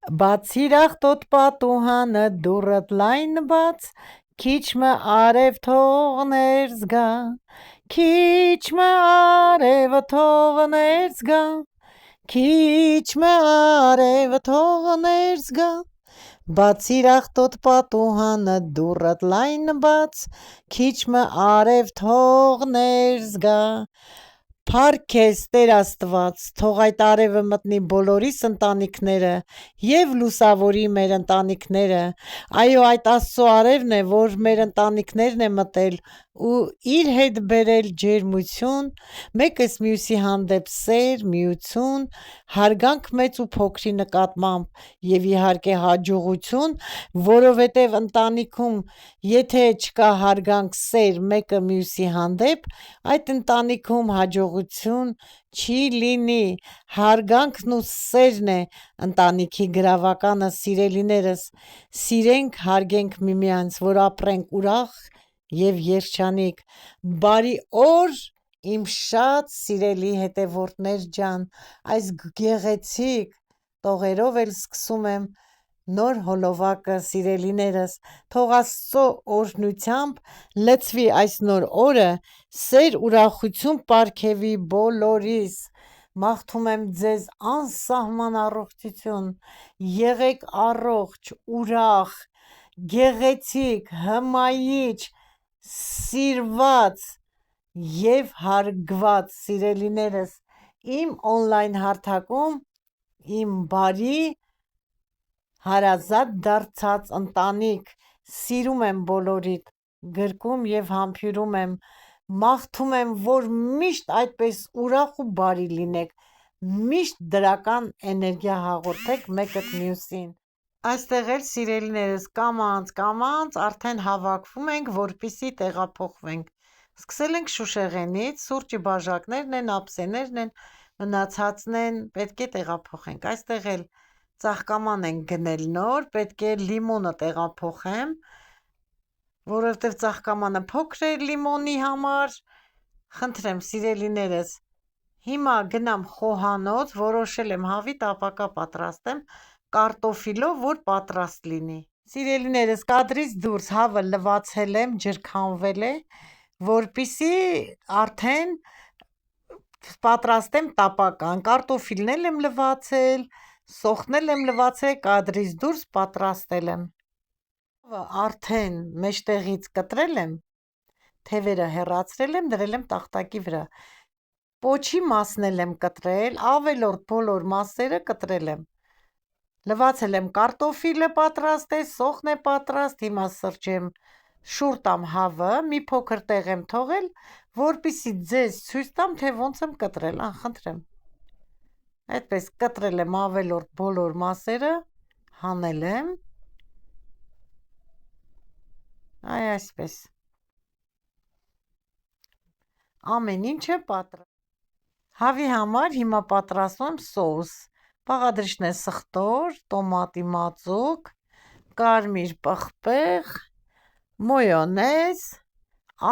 Բացիրախ տոտ պատուհանը դուռդ լայն բաց, քիչմը արև թող ներս գա, քիչմը արևը թող ներս գա, քիչմը արևը թող ներս գա, բացիրախ տոտ պատուհանը դուռդ լայն բաց, քիչմը արև թող ներս գա, Փառք քեզ Տեր Աստված, թող այդ արևը մտնի բոլորիս ընտանիքները եւ լուսավորի մեր ընտանիքները, այո այդ Աստծո արևն է, որ մեր ընտանիքներն է մտել ու իր հետ բերել ջերմություն, մեկս մյուսի հանդեպ սեր, միություն, հարգանք մեծ ու փոքրի նկատմամբ եւ իհարկե հաջողություն, որովհետեւ ընտանիքում եթե չկա հարգանք, սեր մեկը մյուսի հանդեպ, այդ ընտանիքում հաջողություն չի լինի, հարգանքն ու սերն է ընտանիքի գրավականը, սիրելիներս, սիրենք, հարգենք միմյանց, որ ապրենք ուրախ եւ երջանիկ, բարի օր իմ շատ սիրելի հետևորդներ ջան, այս գեղեցիկ տողերով էլ սկսում եմ նոր հոլովակը, սիրելիներս, թող Աստծո օրհնությամբ լցվի այս նոր օրը, սեր ուրախություն պարգևի բոլորիս, մաղթում եմ ձեզ անսահման առողջություն, եղեք առողջ, ուրախ, գեղեցիկ, հմայիչ, սիրված եւ հարգված, սիրելիներս, իմ օնլայն հարթակում իմ բարի հարազատ դարձած ընտանիք, սիրում եմ բոլորիդ, գրկում եւ համբուրում եմ, մաղթում եմ, որ միշտ այդպես ուրախ ու բարի լինեք, միշտ դրական էներգիա հաղորդեք մեկըդ մյուսին, այստեղ էլ սիրելիներս կամաց արդեն հավաքվում ենք, որպեսզի տեղափոխվենք, սկսել ենք Շուշեղենից, սուրճի բաժակներն են, ափսեներն են, մնացածն են, պետք է տեղափոխենք, այստեղ էլ ծաղկաման ենք գնել նոր, պետք է լիմոնը տեղափոխեմ, որովհետև ծաղկամանը փոքր է լիմոնի համար, խնդրեմ սիրելիներս, հիմա գնամ խոհանոց, որոշել եմ հավիտ ապակա պատրաստեմ, կարտոֆիլով, որ պատրաստ լինի, սիրելիներս կադրից դուրս հավը լվացել եմ, ջրքանվել է, որպեսզի արդեն պատրաստեմ տապական, կարտոֆիլն էլ եմ լվացել, սոխն էլ եմ լվացել, կադրից դուրս պատրաստել եմ, արդեն մեջտեղից կտրել եմ, թևերը հեռացրել եմ, դրել եմ տախտակի վրա, պոչի մասն էլ եմ կտրել, ավելորդ բոլոր մասերը կտրել եմ, լվացել եմ կարտոֆիլը պատրաստ է, սոխն է պատրաստ, հիմա սրճեմ շուռ տամ հավը, մի փոքր տեղ եմ թողել, որպեսզի ձեզ ցույց տամ, թե ոնց եմ կտրել, խնդրեմ, այդպես կտրել եմ ավելորդ բոլոր մասերը, հանել եմ, այսպես, ամեն ինչը պատրաստ, հավի համար հիմա պատրաստում եմ սոուս, բաղադրիչն է սխտոր, տոմատի մածուկ, կարմիր պղպեղ, մոյոնեզ,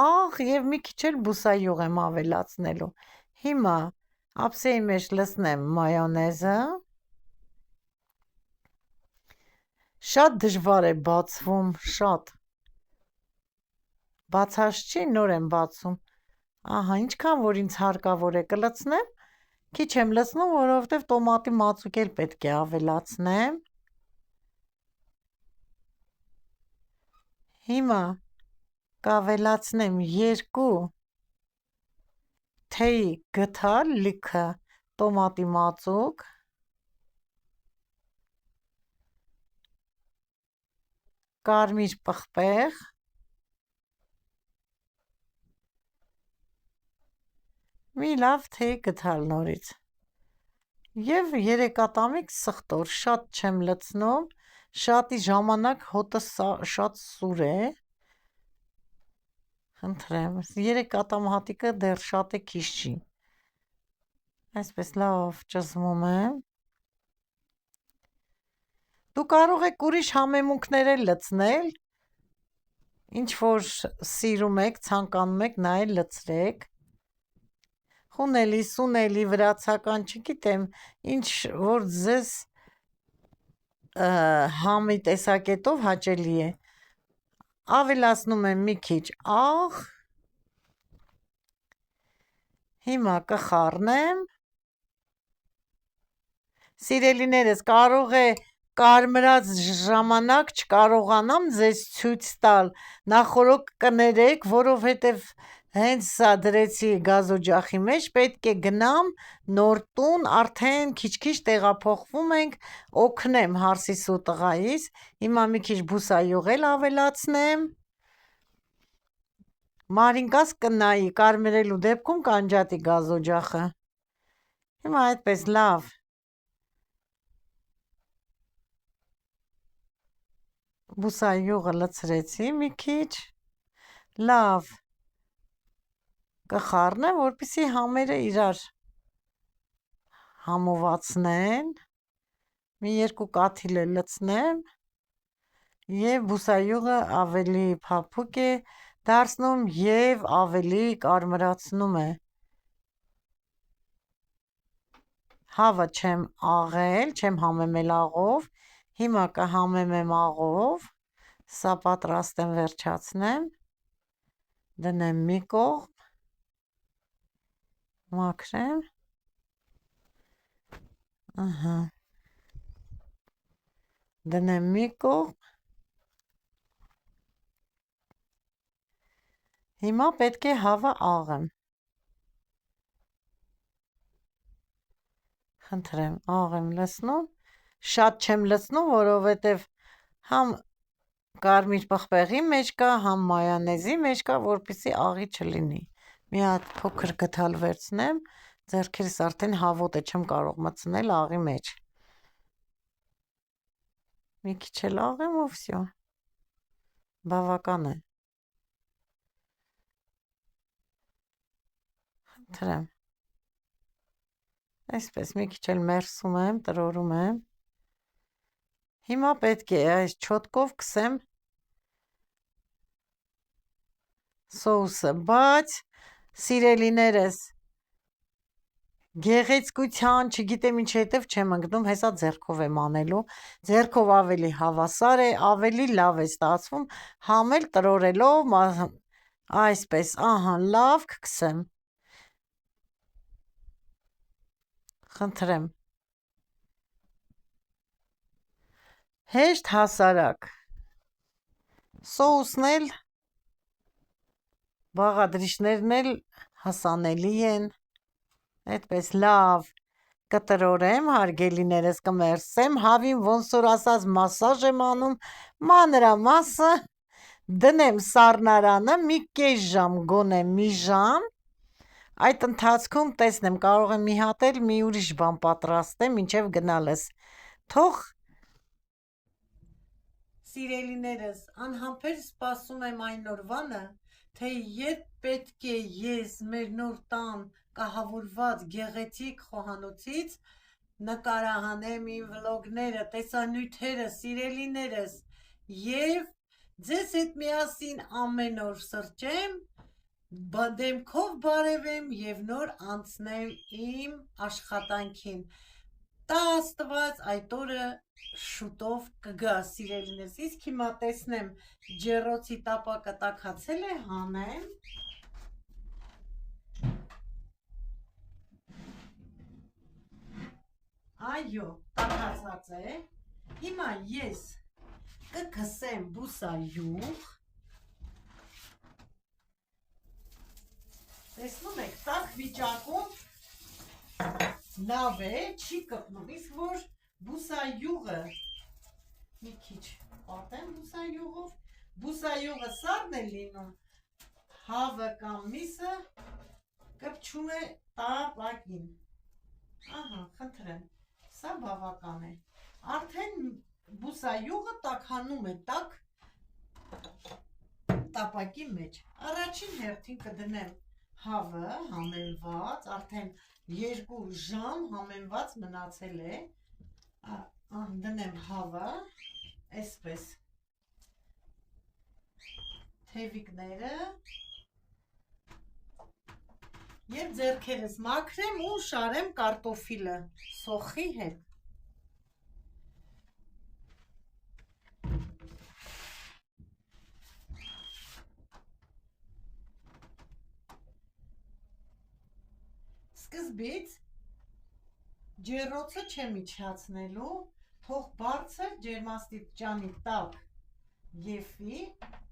աղ և մի քիչ էլ բուսայուղ եմ ավելացնելու, հիմա ափսեի մեջ լցնեմ մայոնեզը, շատ դժվար է բացվում, շատ, բացած չի, նոր եմ բացում, ահա ինչքան որ ինձ հարկավոր է կլցնեմ, քիչ եմ լցնում, որովհետև տոմատի մածուկ էլ պետք է ավելացնեմ, հիմա կավելացնեմ 2 թեյ գթալ լիքը տոմատի մածուկ, կարմիր պղպեղ, մի լավ թեյ գթալ նորից և 3 ատամիկ սխտոր, շատ չեմ լցնում, շատի ժամանակ հոտը շատ սուր է, խնդրեմ, 3 ատամ հատիկը դեռ շատ է քիչ չի, այսպես լավ ճզմում եմ, դու կարող եք ուրիշ համեմունքներ էլ լցնել, ինչ որ սիրում եք, ցանկանում եք, նա էլ լցրեք, խունելի, սունելի, վրացական, չգիտեմ, ինչ որ ձեզ համի տեսակետով հաճելի է։ Ավելացնում եմ մի քիչ աղ, հիմա կխառնեմ։ Սիրելիներս, կարող է կարմրած ժամանակ չկարողանամ ձեզ ցույց տալ, նախորոք կներեք, որովհետև հենց սա դրեցի գազօջախի մեջ, պետք է գնամ նոր տուն, արդեն քիչ-քիչ տեղափոխվում ենք, օգնեմ հարսիս ու տղայիս, հիմա մի քիչ բուսայուղ էլ ավելացնեմ, Մարինկաս կնայի, կարմրելու դեպքում կանջատի գազօջախը, հիմա այդպես լավ բուսայուղը լցրեցի մի քիչ, լավ կխառնեմ, որպեսզի համերը իրար համովացնեն, մի երկու կաթիլ էլ լցնեմ և բուսայուղը ավելի փափուկ է դարձնում և ավելի կարմրացնում է։ Հավը չեմ աղել, չեմ համեմել աղով, հիմա կհամեմեմ աղով, սա պատրաստ եմ վերջացնեմ, դնեմ մի կողմ, մաքրեմ, դնեմ մի կողմ, հիմա պետք է հավը աղեմ, խնդրեմ, աղ եմ լցնում, շատ չեմ լցնում, որովհետև համ կարմիր պղպեղի մեջ կա, համ մայոնեզի մեջ կա, որպեսզի աղի չլինի, մի հատ փոքր գդալ վերցնեմ, ձեռքերս արդեն հավոտ է, չեմ կարող մտցնել աղի մեջ, մի քիչ էլ աղեմ ու վсё, բավական է, խնդրեմ, այսպես մի քիչ էլ մերսում եմ, տրորում եմ, հիմա պետք է այս չոտկով քսեմ սոուսը, բայց սիրելիներս, գեղեցկության, չգիտեմ ինչի հետև չեմ ընկնում, հեսա ձեռքով եմ անելու, ձեռքով ավելի հավասար է, ավելի լավ է ստացվում, համ էլ տրորելով, այսպես, ահա, լավ կքսեմ, խնդրեմ, հեշտ հասարակ, սոուսն էլ, բաղադրիչներն էլ հասանելի են, այդպես լավ կտրորեմ, հարգելիներս կմերսեմ, հավին ոնց որ ասած մասաժ եմ անում, մանրամասը, դնեմ սառնարանը, մի կես ժամ, գոնե մի ժամ, այդ ընթացքում տեսնեմ, կարող եմ մի հատ էլ մի ուրիշ բան պատրաստեմ, մինչև գնալս, թող սիրելիներս, անհամբեր սպասում եմ այն օրվանը, թե երբ պետք է ես մեր նոր տան կահավորված գեղեցիկ խոհանոցից նկարահանեմ իմ վլոգները, տեսանյութերը, սիրելիներս և ձեզ հետ միասին ամեն օր սրճեմ, դեմքով բարևեմ և նոր անցնեմ իմ աշխատանքին, տա Աստված այդ օրը շուտով կգա, սիրելիներս, իսկ հիմա տեսնեմ ջեռոցի տապակը տաքացել է, հանեմ, այո, տաքացած է, հիմա ես կքսեմ բուսայուղ, տեսնում եք, տաք վիճակում լավ է, չի կպնում, իսկ որ բուսայուղը, մի քիչ պատեմ բուսայուղով, բուսայուղը սառն է լինում, հավը կամ միսը կպչում է տապակին, ահա, խնդրեմ, սա բավական է, արդեն բուսայուղը տաքանում է տաք տապակի մեջ, առաջին հերթին կդնեմ հավը համեմված, արդեն 2 ժամ համեմված մնացել է, դնեմ հավը, այսպես, թևիկները և ձեռքերս մաքրեմ ու շարեմ կարտոֆիլը սոխի հետ, սկզբից ջեռոցը չեմ իջացնելու, թող բարձր ջերմաստիճանի տակ եփի,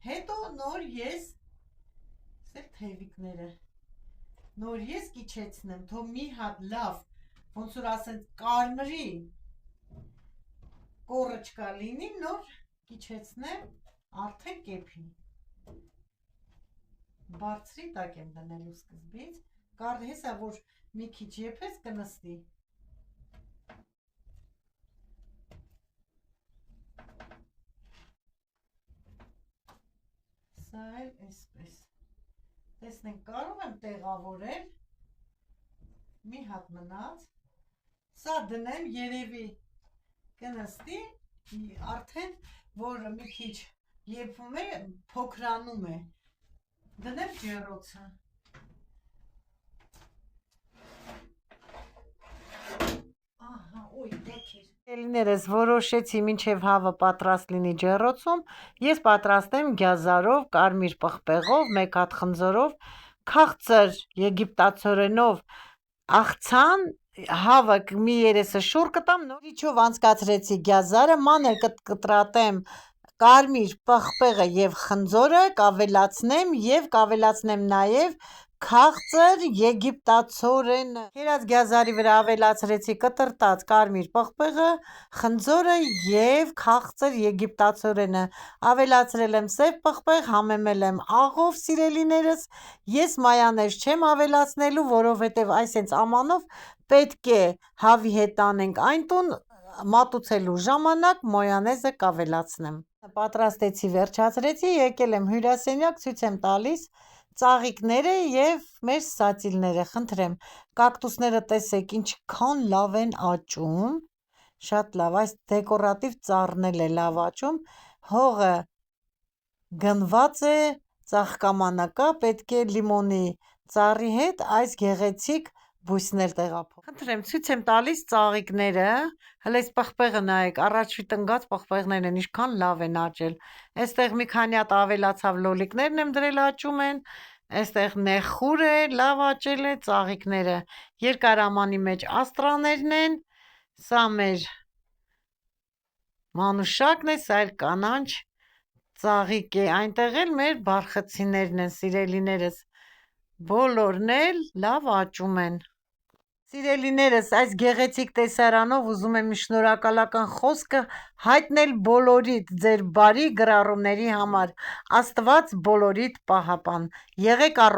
հետո նոր ես թևիկները նոր ես կիջեցնեմ, թող մի հատ լավ, ոնց որ ասեն կարմրի կորրճկա լինի, նոր կիջեցնեմ, արդեն կեփի։ Բարձրի տակ եմ դնելու սկզբից, կարդ հեսա որ մի քիչ եփես կնստի։ Սա էլ էսպես։ Տեսնենք, կարող եմ տեղավորել, մի հատ մնաց, սա դնեմ երևի կնստի, արդեն որ մի քիչ եփում է, փոքրանում է, դնեմ ջեռոցը։ Էլիներս որոշեցի մինչև հավը պատրաստ լինի ջեռոցում, ես պատրաստեմ գյազարով, կարմիր պղպեղով, մեկ հատ խնձորով, քաղցր եգիպտացորենով աղցան, հավը մի երեսը շուռ կտամ, նորիչով անցկացրեցի գյազարը, մանր կտրատեմ կարմիր պղպեղը և խնձորը, կավելացնեմ և կավելացնեմ նաև քաղցր եգիպտացորենը։ Կերած գյազարի վրա ավելացրեցի կտրտած կարմիր պղպեղը, խնձորը և քաղցր եգիպտացորենը, ավելացրել եմ սև պղպեղ, համեմել եմ աղով, սիրելիներս, ես մայանեզ չեմ ավելացնելու, որովհետև այսենց ամանով պետք է հավի հետ տանենք այն տուն, մատուցելու ժամանակ մոյանեզը կավելացնեմ։ Պատրաստեցի, վերջացրեցի, եկել եմ հյուրասենյակ, ցույց եմ տալիս ծաղիկները և մեր սացիլները, խնդրեմ, կակտուսները տեսեք ինչքան լավ են աճում, շատ լավ, այս դեկորատիվ ծառն էլ է լավ աճում, հողը գնված է, ծաղկամանակա, պետք է լիմոնի ծառի հետ այս գեղեցիկ բույսներ տեղափոխել։ Խնդրեմ, ցույց եմ տալիս ծաղիկները, հələ այս պղպեղը նայեք, առաջվի տնգած պղպեղներն են, ինչքան լավ են աճել, այստեղ մի քանի հատ ավելացավ լոլիկներն եմ դրել աճում են, այստեղ նեխուր է, լավ աճել է, ծաղիկները երկարամանի մեջ աստրաներն են, սա մեր մանուշակն է, սա էլ կանանչ ծաղիկ է, այնտեղ էլ մեր բարխծիներն են, սիրելիներս, բոլորն էլ լավ աճում են։ Սիրելիներս, այս գեղեցիկ տեսարանով ուզում եմ շնորհակալական խոսքը հայտնել բոլորիդ ձեր բարի գրառումների համար, Աստված բոլորիդ պահապան, եղեք առողջ։